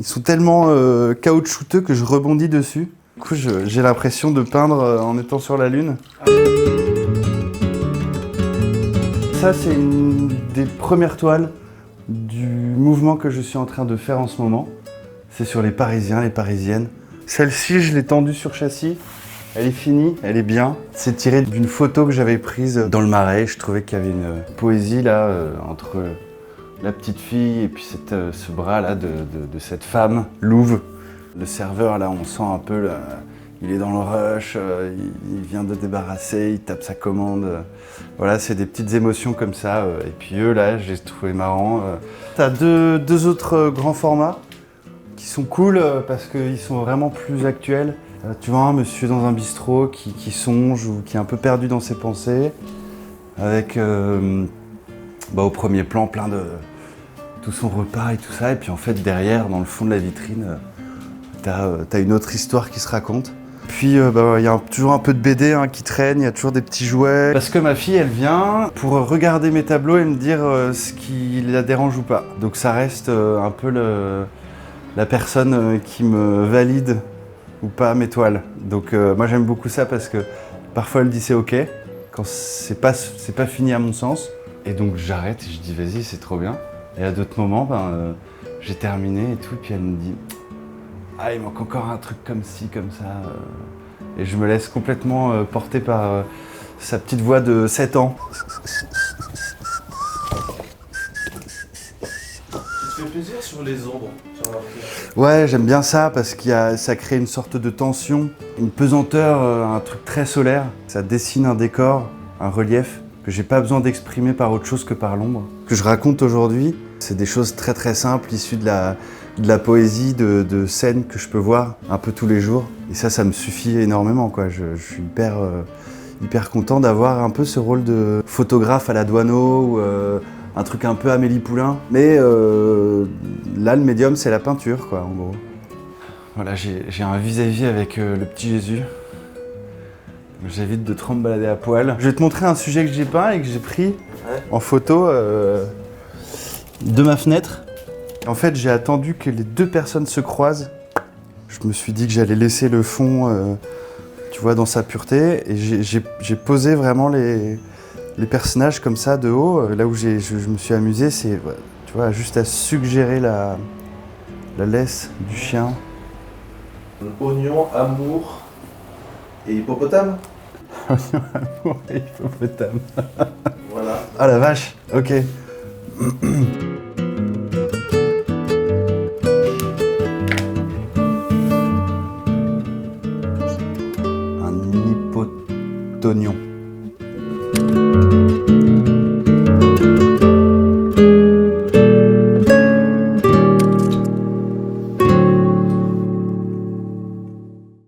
Ils sont tellement caoutchouteux que je rebondis dessus. Du coup, j'ai l'impression de peindre en étant sur la Lune. Ça, c'est une des premières toiles du mouvement que je suis en train de faire en ce moment. C'est sur les Parisiens, les Parisiennes. Celle-ci, je l'ai tendue sur châssis. Elle est finie, elle est bien. C'est tiré d'une photo que j'avais prise dans le Marais. Je trouvais qu'il y avait une poésie là, entre la petite fille et puis ce bras là de cette femme, Louve. Le serveur là, on sent un peu, là, il est dans le rush, il vient de débarrasser, il tape sa commande. Voilà, c'est des petites émotions comme ça. Et puis eux là, j'ai trouvé marrant. T'as deux autres grands formats qui sont cool parce qu'ils sont vraiment plus actuels. Tu vois un monsieur dans un bistrot qui songe ou qui est un peu perdu dans ses pensées, avec au premier plan plein de tout son repas et tout ça, et puis en fait derrière, dans le fond de la vitrine, t'as une autre histoire qui se raconte. Puis il y a toujours un peu de BD qui traîne, il y a toujours des petits jouets. Parce que ma fille, elle vient pour regarder mes tableaux et me dire ce qui la dérange ou pas. Donc ça reste un peu la personne qui me valide ou pas mes toiles. Donc moi j'aime beaucoup ça parce que parfois elle dit c'est ok, quand c'est pas fini à mon sens. Et donc j'arrête et je dis vas-y c'est trop bien. Et à d'autres moments, j'ai terminé et tout, et puis elle me dit ah il manque encore un truc comme ci, comme ça. Et je me laisse complètement porter par sa petite voix de 7 ans. Ça te fait plaisir sur les ombres, sur l'artiste. Ouais, j'aime bien ça parce ça crée une sorte de tension, une pesanteur, un truc très solaire. Ça dessine un décor, un relief que j'ai pas besoin d'exprimer par autre chose que par l'ombre. Ce que je raconte aujourd'hui, c'est des choses très très simples, issues de la poésie, de scènes que je peux voir un peu tous les jours. Et ça me suffit énormément, quoi. Je suis hyper content d'avoir un peu ce rôle de photographe à la Douaneau ou un truc un peu Amélie Poulain. Mais là, le médium, c'est la peinture, quoi, en gros. Voilà, j'ai un vis-à-vis avec le petit Jésus. J'évite de trop me balader à poil. Je vais te montrer un sujet que j'ai peint et que j'ai pris en photo de ma fenêtre. En fait, j'ai attendu que les deux personnes se croisent. Je me suis dit que j'allais laisser le fond, tu vois, dans sa pureté. Et j'ai posé vraiment les personnages comme ça de haut. Là où je me suis amusé, c'est, tu vois, juste à suggérer la laisse du chien. Oignon, amour et hippopotame. Oignon, amour et hippopotame. Voilà. Ah la vache, ok. Un hippotonion.